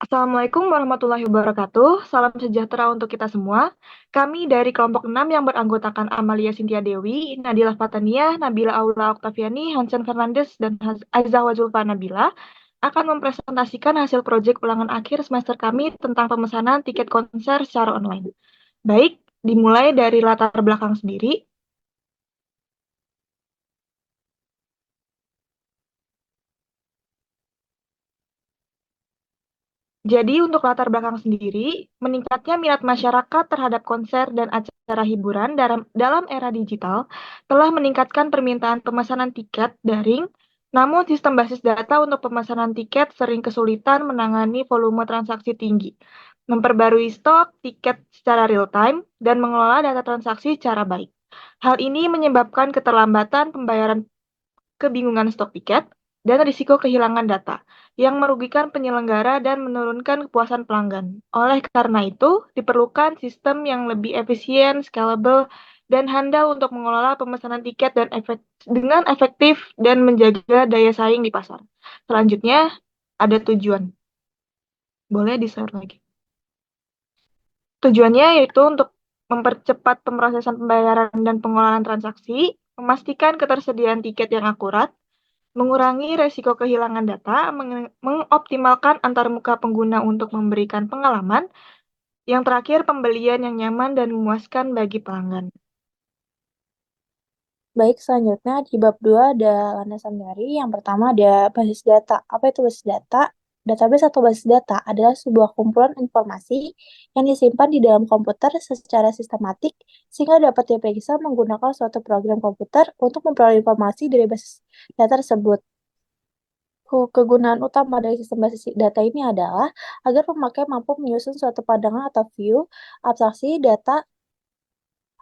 Assalamualaikum warahmatullahi wabarakatuh. Salam sejahtera untuk kita semua. Kami dari kelompok 6 yang beranggotakan Amalia Sintia Dewi, Nadila Fatania, Nabila Aula Oktaviani, Hansen Fernandes, dan Aizah Wazulfa Nabila akan mempresentasikan hasil proyek ulangan akhir semester kami tentang pemesanan tiket konser secara online. Baik, dimulai dari latar belakang sendiri. Jadi untuk latar belakang sendiri, meningkatnya minat masyarakat terhadap konser dan acara hiburan dalam era digital telah meningkatkan permintaan pemesanan tiket daring, namun sistem basis data untuk pemesanan tiket sering kesulitan menangani volume transaksi tinggi, memperbarui stok tiket secara real-time, dan mengelola data transaksi secara baik. Hal ini menyebabkan keterlambatan pembayaran, kebingungan stok tiket, dan risiko kehilangan data yang merugikan penyelenggara dan menurunkan kepuasan pelanggan. Oleh karena itu, diperlukan sistem yang lebih efisien, scalable, dan handal untuk mengelola pemesanan tiket dengan efektif dan menjaga daya saing di pasar. Selanjutnya, ada tujuan. Boleh di-share lagi. Tujuannya yaitu untuk mempercepat pemrosesan pembayaran dan pengelolaan transaksi, memastikan ketersediaan tiket yang akurat, mengurangi resiko kehilangan data, mengoptimalkan antarmuka pengguna untuk memberikan pengalaman, yang terakhir pembelian yang nyaman dan memuaskan bagi pelanggan. Baik, selanjutnya di bab 2 ada landasan dari. Yang pertama ada basis data. Apa itu basis data? Database atau basis data adalah sebuah kumpulan informasi yang disimpan di dalam komputer secara sistematik sehingga dapat diperiksa menggunakan suatu program komputer untuk memperoleh informasi dari basis data tersebut. Kegunaan utama dari sistem basis data ini adalah agar pemakai mampu menyusun suatu pandangan atau view abstraksi data.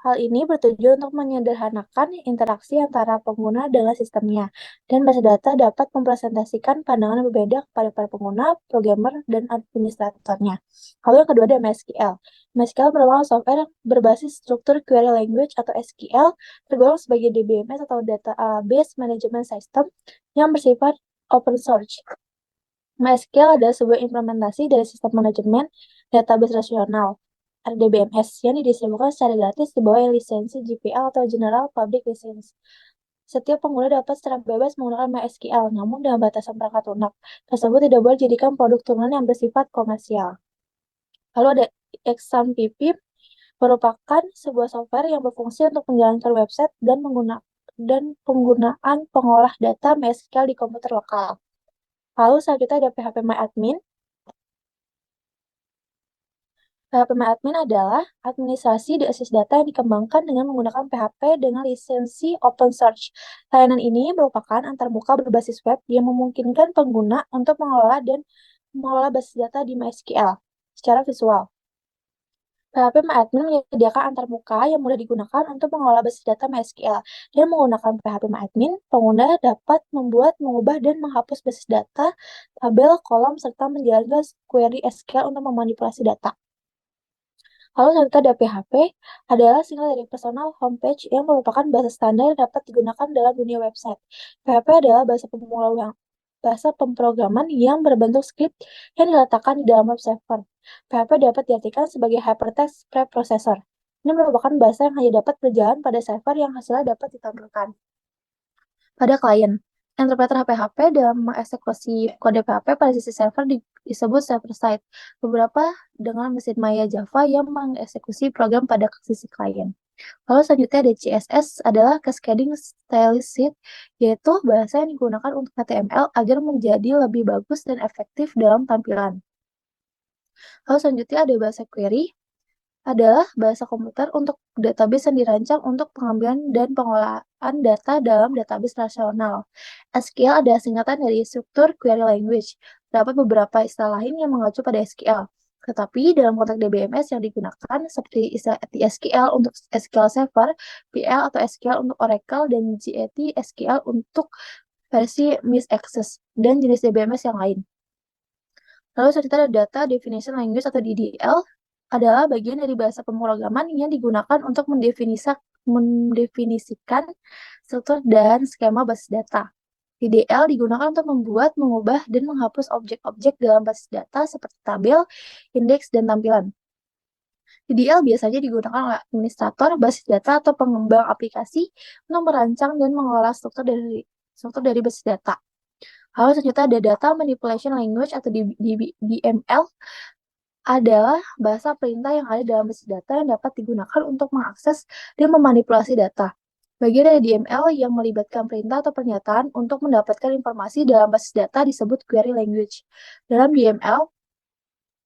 Hal ini bertujuan untuk menyederhanakan interaksi antara pengguna dengan sistemnya, dan basis data dapat mempresentasikan pandangan yang berbeda kepada para pengguna, programmer, dan administratornya. Lalu yang kedua ada MySQL. MySQL merupakan software berbasis struktur query language atau SQL, tergolong sebagai DBMS atau Database Management System yang bersifat open source. MySQL adalah sebuah implementasi dari sistem manajemen database relasional (RDBMS) yang didistribusikan secara gratis di bawah lisensi GPL atau General Public License. Setiap pengguna dapat secara bebas menggunakan MySQL, namun dengan batasan perangkat lunak. Tersebut tidak boleh dijadikan produk turunan yang bersifat komersial. Lalu ada XAMPP, merupakan sebuah software yang berfungsi untuk menjalankan website dan penggunaan pengolah data MySQL di komputer lokal. Lalu selanjutnya ada PHPMyAdmin. PHPMyAdmin adalah administrasi basis data yang dikembangkan dengan menggunakan PHP dengan lisensi open source. Layanan ini merupakan antarmuka berbasis web yang memungkinkan pengguna untuk mengelola basis data di MySQL secara visual. PHPMyAdmin menyediakan antarmuka yang mudah digunakan untuk mengelola basis data MySQL. Dan menggunakan PHPMyAdmin, pengguna dapat membuat, mengubah, dan menghapus basis data, tabel, kolom, serta menjalankan query SQL untuk memanipulasi data. Lalu selanjutnya ada PHP, adalah singkat dari Personal Homepage yang merupakan bahasa standar yang dapat digunakan dalam dunia website. PHP adalah bahasa pemrograman yang berbentuk script yang diletakkan di dalam web server. PHP dapat diartikan sebagai Hypertext Preprocessor. Ini merupakan bahasa yang hanya dapat berjalan pada server yang hasilnya dapat ditampilkan pada klien. Interpreter PHP dalam mengeksekusi kode PHP pada sisi server disebut server-side. Beberapa dengan mesin Maya Java yang mengeksekusi program pada sisi klien. Lalu selanjutnya ada CSS adalah Cascading Style Sheet, yaitu bahasa yang digunakan untuk HTML agar menjadi lebih bagus dan efektif dalam tampilan. Lalu selanjutnya ada bahasa query, adalah bahasa komputer untuk database yang dirancang untuk pengambilan dan pengolahan data dalam database relasional. SQL adalah singkatan dari struktur query language. Terdapat beberapa istilah lain yang mengacu pada SQL. Tetapi dalam konteks DBMS yang digunakan seperti istilah SQL untuk SQL Server, PL atau SQL untuk Oracle, dan GET SQL untuk versi MIS Access, dan jenis DBMS yang lain. Lalu selanjutnya ada Data Definition Language atau DDL, adalah bagian dari bahasa pemrograman yang digunakan untuk mendefinisikan struktur dan skema basis data. DDL digunakan untuk membuat, mengubah, dan menghapus objek-objek dalam basis data seperti tabel, indeks, dan tampilan. DDL biasanya digunakan oleh administrator basis data atau pengembang aplikasi untuk merancang dan mengelola struktur dari basis data. Lalu selanjutnya ada Data Manipulation Language atau DML adalah bahasa perintah yang ada dalam basis data yang dapat digunakan untuk mengakses dan memanipulasi data. Bagian dari DML yang melibatkan perintah atau pernyataan untuk mendapatkan informasi dalam basis data disebut query language. Dalam DML,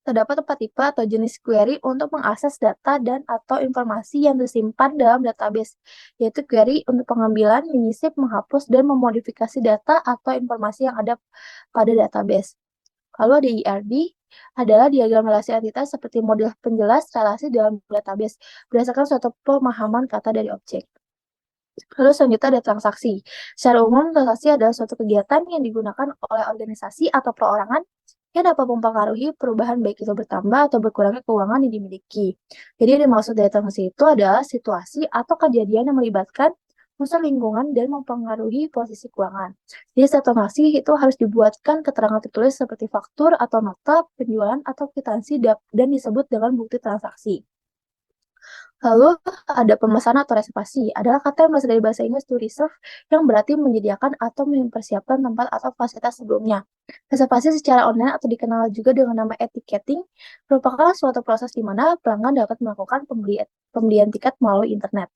terdapat empat tipe atau jenis query untuk mengakses data dan atau informasi yang tersimpan dalam database, yaitu query untuk pengambilan, menyisip, menghapus, dan memodifikasi data atau informasi yang ada pada database. Lalu ada IRD, adalah diagram relasi entitas seperti model penjelas relasi dalam database berdasarkan suatu pemahaman kata dari objek. Lalu selanjutnya ada transaksi. Secara umum, transaksi adalah suatu kegiatan yang digunakan oleh organisasi atau perorangan yang dapat mempengaruhi perubahan baik itu bertambah atau berkurangnya keuangan yang dimiliki. Jadi yang dimaksud dari transaksi itu adalah situasi atau kejadian yang melibatkan unsur lingkungan dan mempengaruhi posisi keuangan. Jadi setiap transaksi itu harus dibuatkan keterangan tertulis seperti faktur atau nota penjualan atau kwitansi dan disebut dengan bukti transaksi. Lalu ada pemesanan atau reservasi, adalah kata yang berasal dari bahasa Inggris to reserve yang berarti menyediakan atau mempersiapkan tempat atau fasilitas sebelumnya. Reservasi secara online atau dikenal juga dengan nama ticketing merupakan suatu proses di mana pelanggan dapat melakukan pembelian tiket melalui internet.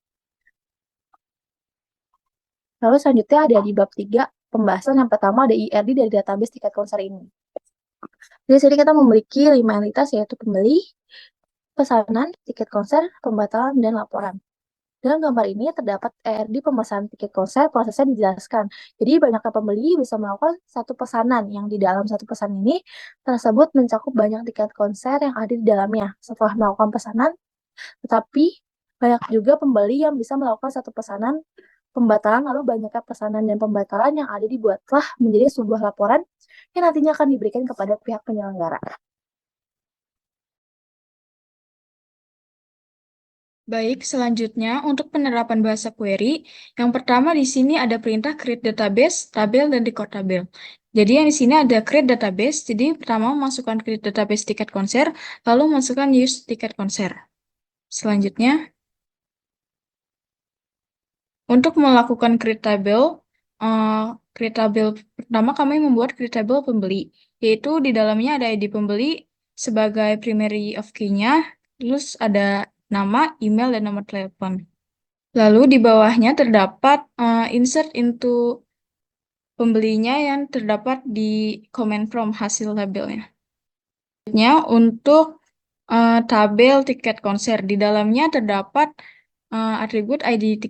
Lalu selanjutnya ada di bab 3, pembahasan yang pertama ada IRD dari database tiket konser ini. Di sini kita memiliki 5 entitas yaitu pembeli, pesanan, tiket konser, pembatalan, dan laporan. Dalam gambar ini terdapat ERD pemesanan tiket konser, prosesnya dijelaskan. Jadi banyaknya pembeli bisa melakukan satu pesanan yang di dalam satu pesan ini tersebut mencakup banyak tiket konser yang ada di dalamnya. Setelah melakukan pesanan, tetapi banyak juga pembeli yang bisa melakukan satu pesanan pembatalan, lalu banyaknya pesanan dan pembatalan yang ada dibuatlah menjadi sebuah laporan yang nantinya akan diberikan kepada pihak penyelenggara. Baik, selanjutnya untuk penerapan bahasa query, yang pertama di sini ada perintah create database, tabel, dan record tabel. Jadi yang di sini ada create database, jadi pertama masukkan create database tiket konser, lalu masukkan use tiket konser. Selanjutnya, untuk melakukan create tabel, pertama kami membuat create tabel pembeli, yaitu di dalamnya ada ID pembeli sebagai primary of key-nya, terus ada nama, email, dan nomor telepon. Lalu di bawahnya terdapat insert into pembelinya yang terdapat di comment from hasil labelnya. Selanjutnya untuk tabel tiket konser, di dalamnya terdapat atribut ID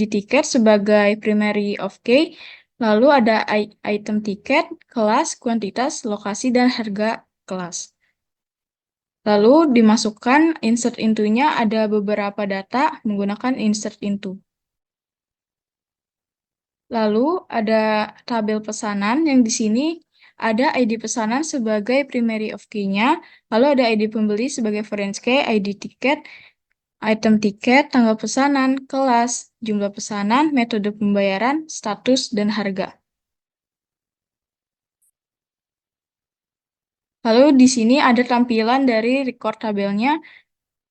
tiket sebagai primary of key, lalu ada item tiket, kelas, kuantitas, lokasi, dan harga kelas. Lalu dimasukkan insert into-nya ada beberapa data menggunakan insert into. Lalu ada tabel pesanan yang di sini ada ID pesanan sebagai primary of key-nya, lalu ada ID pembeli sebagai foreign key, ID tiket, item tiket, tanggal pesanan, kelas, jumlah pesanan, metode pembayaran, status, dan harga. Lalu di sini ada tampilan dari record tabelnya,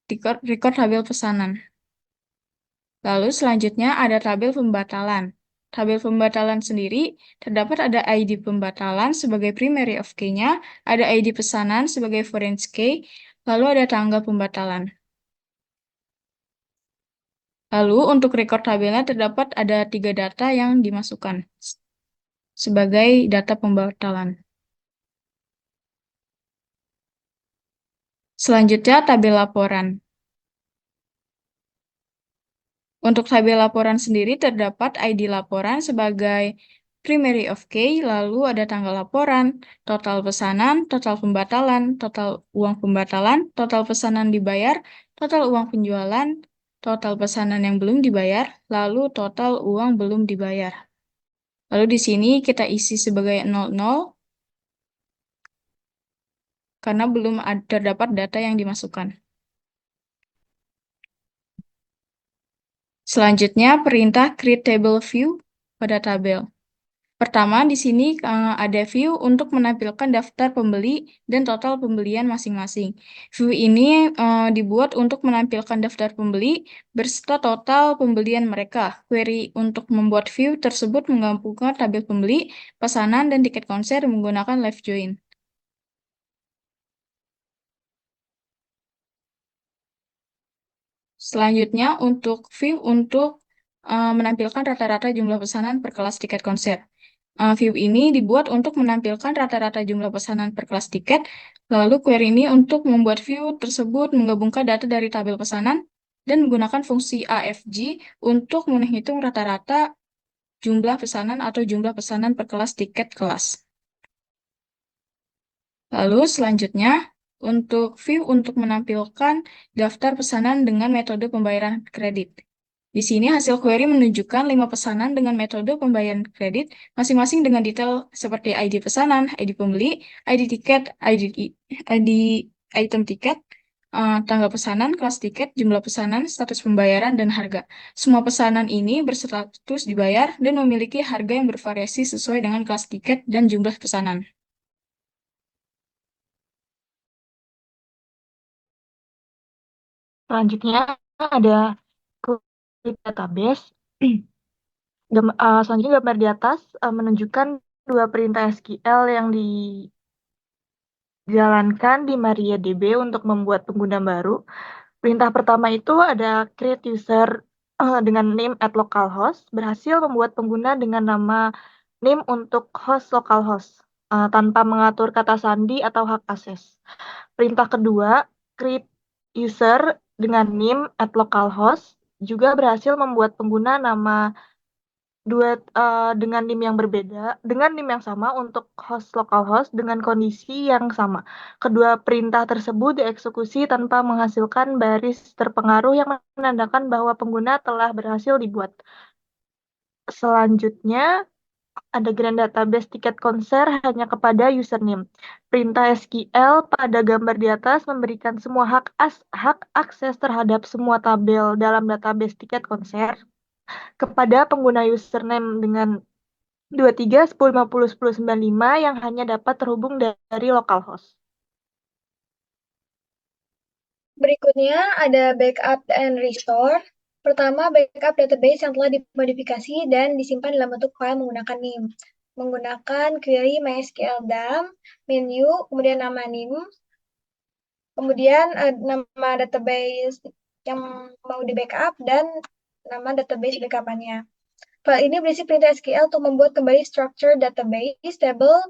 record tabel pesanan. Lalu selanjutnya ada tabel pembatalan. Tabel pembatalan sendiri terdapat ada ID pembatalan sebagai primary of key-nya, ada ID pesanan sebagai foreign key, lalu ada tanggal pembatalan. Lalu untuk record tabelnya terdapat ada 3 data yang dimasukkan sebagai data pembatalan. Selanjutnya tabel laporan. Untuk tabel laporan sendiri terdapat ID laporan sebagai primary of key, lalu ada tanggal laporan, total pesanan, total pembatalan, total uang pembatalan, total pesanan dibayar, total uang penjualan, total pesanan yang belum dibayar, lalu total uang belum dibayar. Lalu di sini kita isi sebagai 00 karena belum terdapat data yang dimasukkan. Selanjutnya perintah create table view pada tabel. Pertama, di sini ada view untuk menampilkan daftar pembeli dan total pembelian masing-masing. View ini dibuat untuk menampilkan daftar pembeli berserta total pembelian mereka. Query untuk membuat view tersebut menggabungkan tabel pembeli, pesanan, dan tiket konser menggunakan live join. Selanjutnya, untuk view untuk menampilkan rata-rata jumlah pesanan per kelas tiket konser. View ini dibuat untuk menampilkan rata-rata jumlah pesanan per kelas tiket, lalu query ini untuk membuat view tersebut menggabungkan data dari tabel pesanan dan menggunakan fungsi AFG untuk menghitung rata-rata jumlah pesanan atau jumlah pesanan per kelas tiket kelas. Lalu selanjutnya, untuk view untuk menampilkan daftar pesanan dengan metode pembayaran kredit. Di sini hasil query menunjukkan 5 pesanan dengan metode pembayaran kredit, masing-masing dengan detail seperti ID pesanan, ID pembeli, ID tiket, ID item tiket, tanggal pesanan, kelas tiket, jumlah pesanan, status pembayaran, dan harga. Semua pesanan ini berstatus dibayar dan memiliki harga yang bervariasi sesuai dengan kelas tiket dan jumlah pesanan. Selanjutnya ada klik database. Selanjutnya gambar di atas menunjukkan dua perintah SQL yang dijalankan di MariaDB untuk membuat pengguna baru. Perintah pertama itu ada create user dengan name at localhost, berhasil membuat pengguna dengan nama name untuk host localhost tanpa mengatur kata sandi atau hak akses. Perintah kedua, create user dengan name at localhost, juga berhasil membuat pengguna nama dengan NIM yang berbeda, dengan NIM yang sama untuk host localhost dengan kondisi yang sama. Kedua perintah tersebut dieksekusi tanpa menghasilkan baris terpengaruh yang menandakan bahwa pengguna telah berhasil dibuat. Selanjutnya, ada grand database tiket konser hanya kepada username. Perintah SQL pada gambar di atas memberikan semua hak akses terhadap semua tabel dalam database tiket konser kepada pengguna username dengan 23 10 50 10 95 yang hanya dapat terhubung dari localhost. Berikutnya ada backup and restore. Pertama, backup database yang telah dimodifikasi dan disimpan dalam bentuk file menggunakan NIM. Menggunakan query MySQL DAM, menu, kemudian nama NIM, kemudian nama database yang mau di backup dan nama database backupannya. File ini berisi perintah SQL untuk membuat kembali structure database, table,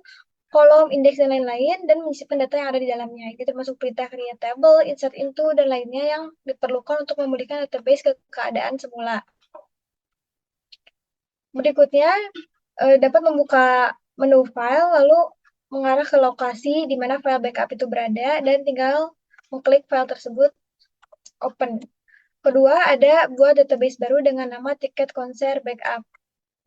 kolom, indeks, dan lain-lain, dan menyimpan data yang ada di dalamnya. Ini termasuk perintah create table, insert into, dan lainnya yang diperlukan untuk memulihkan database ke keadaan semula. Berikutnya, dapat membuka menu file, lalu mengarah ke lokasi di mana file backup itu berada, dan tinggal mengklik file tersebut, open. Kedua, ada buat database baru dengan nama tiket konser backup.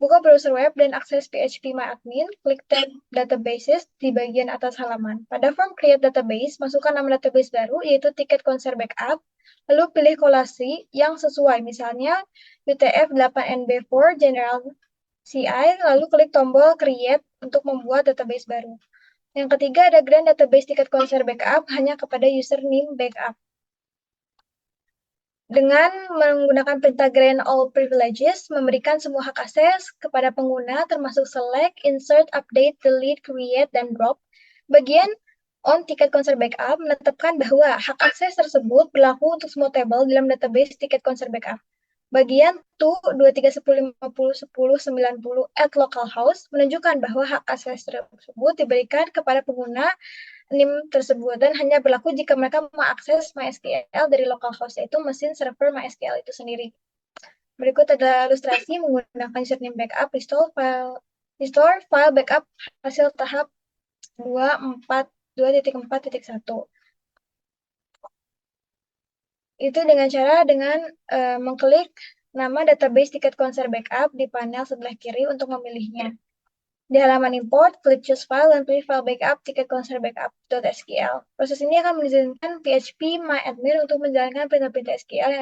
Buka browser web dan akses phpMyAdmin, klik tab Databases di bagian atas halaman. Pada form Create Database, masukkan nama database baru, yaitu tiket konser backup, lalu pilih kolasi yang sesuai, misalnya UTF-8NB4 General CI, lalu klik tombol Create untuk membuat database baru. Yang ketiga ada Grand Database tiket konser backup hanya kepada username backup. Dengan menggunakan perintah grant all privileges, memberikan semua hak akses kepada pengguna, termasuk select, insert, update, delete, create, dan drop. Bagian on tiket konser backup menetapkan bahwa hak akses tersebut berlaku untuk semua tabel dalam database tiket konser backup. Bagian to 23 10 50 10 90 at localhost menunjukkan bahwa hak akses tersebut diberikan kepada pengguna NIM tersebut dan hanya berlaku jika mereka mengakses MySQL dari localhost, yaitu mesin server MySQL itu sendiri. Berikut adalah ilustrasi menggunakan username backup, restore file backup hasil tahap 2.4.1. Itu dengan cara mengklik nama database tiket konser backup di panel sebelah kiri untuk memilihnya. Di halaman import, klik choose file dan pilih file backup tiket konser backup.sql. Proses ini akan mengizinkan phpMyAdmin untuk menjalankan perintah-perintah SQL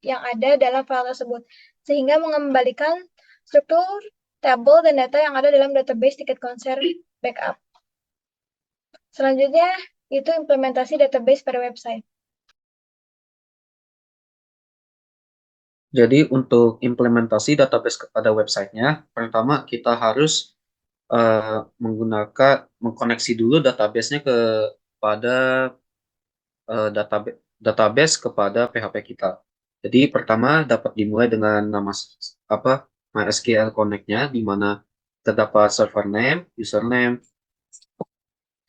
yang ada dalam file tersebut, sehingga mengembalikan struktur tabel dan data yang ada dalam database tiket konser backup. Selanjutnya, itu implementasi database pada website. Jadi untuk implementasi database kepada websitenya, pertama kita harus mengkoneksi dulu database-nya kepada database kepada PHP kita. Jadi pertama dapat dimulai dengan nama MySQL Connect-nya, di mana terdapat server name, username,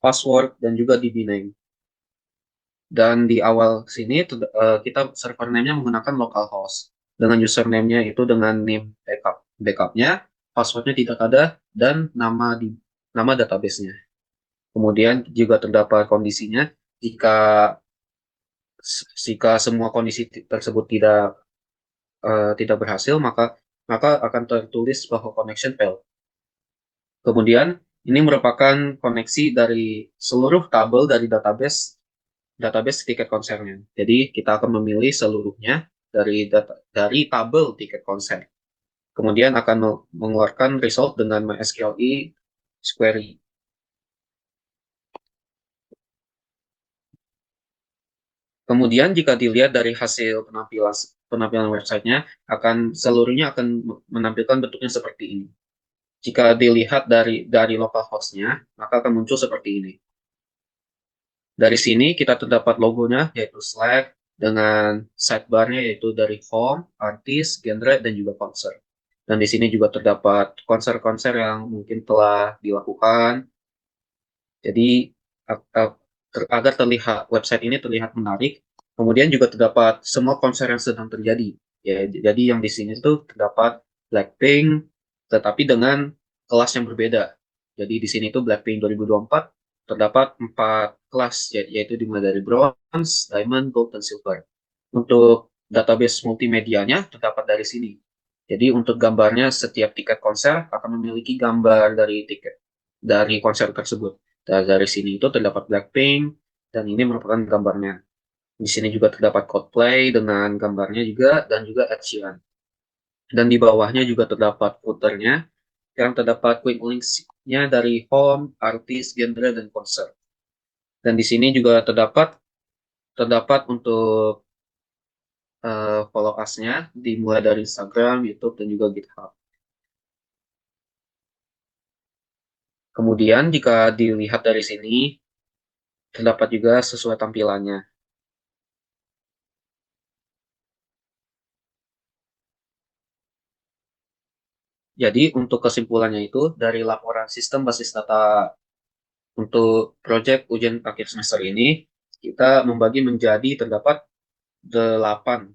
password, dan juga DB name. Dan di awal sini kita server name-nya menggunakan localhost. Dengan username-nya itu dengan name backupnya, password-nya tidak ada, dan nama database-nya. Kemudian juga terdapat kondisinya, jika semua kondisi tersebut tidak berhasil, maka akan tertulis bahwa connection failed. Kemudian ini merupakan koneksi dari seluruh tabel dari database tiket konsernya. Jadi kita akan memilih seluruhnya dari tabel tiket konser. Kemudian akan mengeluarkan result dengan MySQL query. Kemudian jika dilihat dari hasil penampilan websitenya, seluruhnya akan menampilkan bentuknya seperti ini. Jika dilihat dari localhost-nya, maka akan muncul seperti ini. Dari sini kita terdapat logonya, yaitu Slack, dengan sidebar-nya yaitu dari home, artis, genre, dan juga konser. Dan di sini juga terdapat konser-konser yang mungkin telah dilakukan. Jadi agar website ini terlihat menarik, kemudian juga terdapat semua konser yang sedang terjadi. Ya, jadi yang di sini itu terdapat Blackpink, tetapi dengan kelas yang berbeda. Jadi di sini itu Blackpink 2024 terdapat 4 kelas, yaitu dimulai dari bronze, diamond, gold, dan silver. Untuk database multimedianya terdapat dari sini. Jadi untuk gambarnya, setiap tiket konser akan memiliki gambar dari konser tersebut. Dari sini itu terdapat Blackpink, dan ini merupakan gambarnya. Di sini juga terdapat Coldplay dengan gambarnya juga, dan juga Ed Sheeran. Dan di bawahnya juga terdapat footernya, yang terdapat quick links-nya dari home, artis, genre, dan konser. Dan di sini juga terdapat untuk follow us-nya, dimulai dari Instagram, YouTube, dan juga GitHub. Kemudian jika dilihat dari sini, terdapat juga sesuai tampilannya. Jadi untuk kesimpulannya itu, dari laporan sistem basis data untuk proyek ujian akhir semester ini, kita membagi menjadi terdapat 8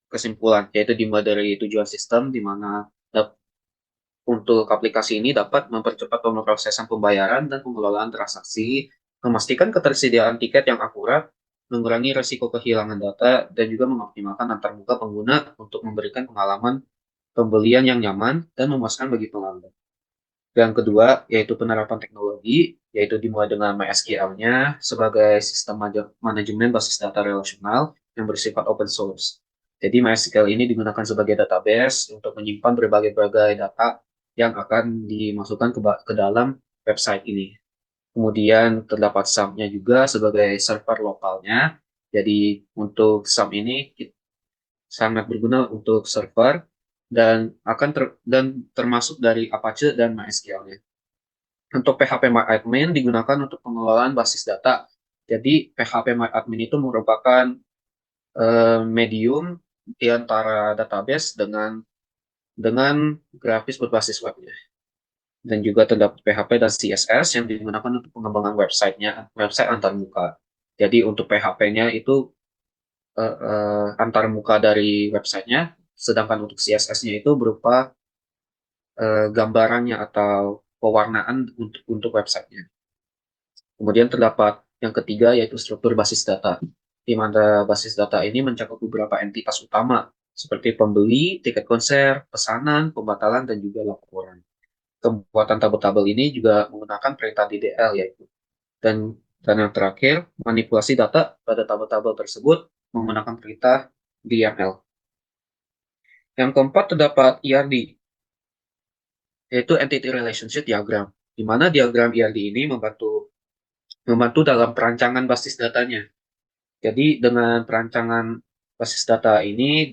kesimpulan, yaitu dimulai dari tujuan sistem, di mana untuk aplikasi ini dapat mempercepat pemrosesan pembayaran dan pengelolaan transaksi, memastikan ketersediaan tiket yang akurat, mengurangi risiko kehilangan data, dan juga mengoptimalkan antarmuka pengguna untuk memberikan pengalaman pembelian yang nyaman dan memuaskan bagi pelanggan. Yang kedua, yaitu penerapan teknologi, yaitu dimulai dengan MySQL-nya sebagai sistem manajemen basis data relasional yang bersifat open source. Jadi MySQL ini digunakan sebagai database untuk menyimpan berbagai data yang akan dimasukkan ke dalam website ini. Kemudian terdapat SAM-nya juga sebagai server lokalnya. Jadi untuk SAM ini sangat berguna untuk server dan termasuk dari Apache dan MySQL-nya. Untuk PHP-MyAdmin digunakan untuk pengelolaan basis data. Jadi PHP-MyAdmin itu merupakan medium di antara database dengan grafis berbasis webnya. Dan juga terdapat PHP dan CSS yang digunakan untuk pengembangan website antarmuka. Jadi untuk PHP-nya itu antarmuka dari websitenya, sedangkan untuk CSS-nya itu berupa gambarannya atau pewarnaan untuk websitenya. Kemudian terdapat yang ketiga, yaitu struktur basis data, di mana basis data ini mencakup beberapa entitas utama seperti pembeli, tiket konser, pesanan, pembatalan, dan juga laporan. Pembuatan tabel-tabel ini juga menggunakan perintah DDL, yaitu dan yang terakhir, manipulasi data pada tabel-tabel tersebut menggunakan perintah DML. Yang keempat terdapat ERD, yaitu Entity Relationship Diagram, di mana diagram ERD ini membantu dalam perancangan basis datanya. Jadi dengan perancangan basis data ini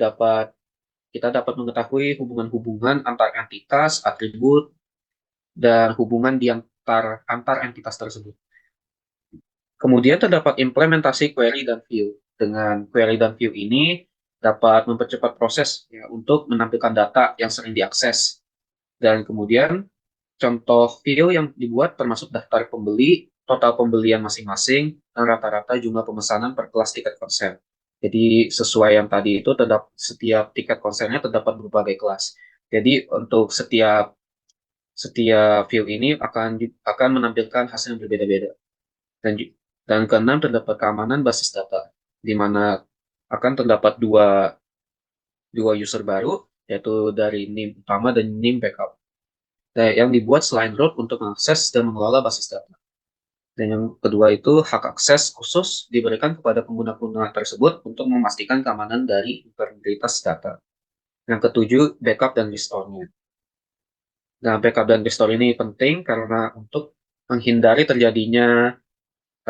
kita dapat mengetahui hubungan-hubungan antar entitas, atribut, dan hubungan di antar entitas tersebut. Kemudian terdapat implementasi query dan view. Dengan query dan view ini dapat mempercepat proses ya, untuk menampilkan data yang sering diakses. Dan kemudian contoh view yang dibuat termasuk daftar pembeli, total pembelian masing-masing, dan rata-rata jumlah pemesanan per kelas tiket konser. Jadi sesuai yang tadi itu setiap tiket konsernya terdapat berbagai kelas. Jadi untuk setiap view ini akan menampilkan hasil yang berbeda-beda. Dan keenam terdapat keamanan basis data, di mana akan terdapat dua user baru, yaitu dari NIM utama dan NIM backup, yang dibuat selain root untuk mengakses dan mengelola basis data. Dan yang kedua itu hak akses khusus diberikan kepada pengguna-pengguna tersebut untuk memastikan keamanan dari integritas data. Yang ketujuh, backup dan restore-nya. Nah, backup dan restore ini penting karena untuk menghindari terjadinya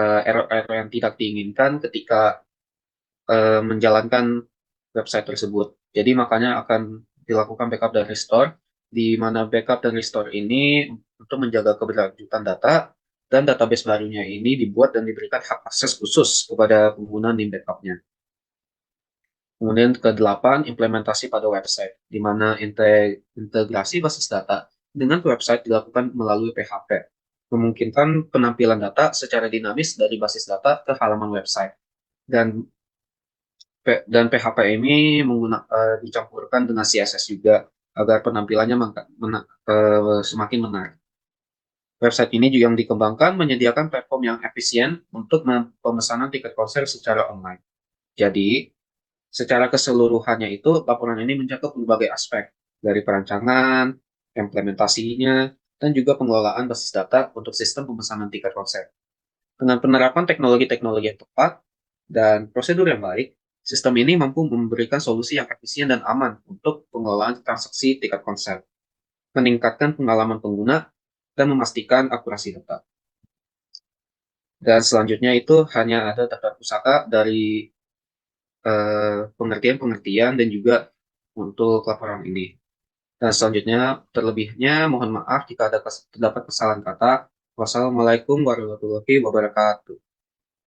error-error yang tidak diinginkan ketika menjalankan website tersebut. Jadi makanya akan dilakukan backup dan restore, di mana backup dan restore ini untuk menjaga keberlanjutan data, dan database barunya ini dibuat dan diberikan hak akses khusus kepada pengguna NIM backup-nya. Kemudian ke-8, implementasi pada website, di mana integrasi basis data dengan website dilakukan melalui PHP, memungkinkan penampilan data secara dinamis dari basis data ke halaman website. Dan PHP ini dicampurkan dengan CSS juga agar penampilannya semakin menarik. Website ini juga yang dikembangkan menyediakan platform yang efisien untuk pemesanan tiket konser secara online. Jadi, secara keseluruhannya itu laporan ini mencakup berbagai aspek dari perancangan, implementasinya, dan juga pengelolaan basis data untuk sistem pemesanan tiket konser. Dengan penerapan teknologi-teknologi yang tepat dan prosedur yang baik, sistem ini mampu memberikan solusi yang efisien dan aman untuk pengelolaan transaksi tiket konser, meningkatkan pengalaman pengguna, dan memastikan akurasi data. Dan selanjutnya itu hanya ada daftar pusaka dari pengertian-pengertian dan juga untuk laporan ini. Dan selanjutnya, terlebihnya mohon maaf jika terdapat kesalahan kata. Wassalamualaikum warahmatullahi wabarakatuh.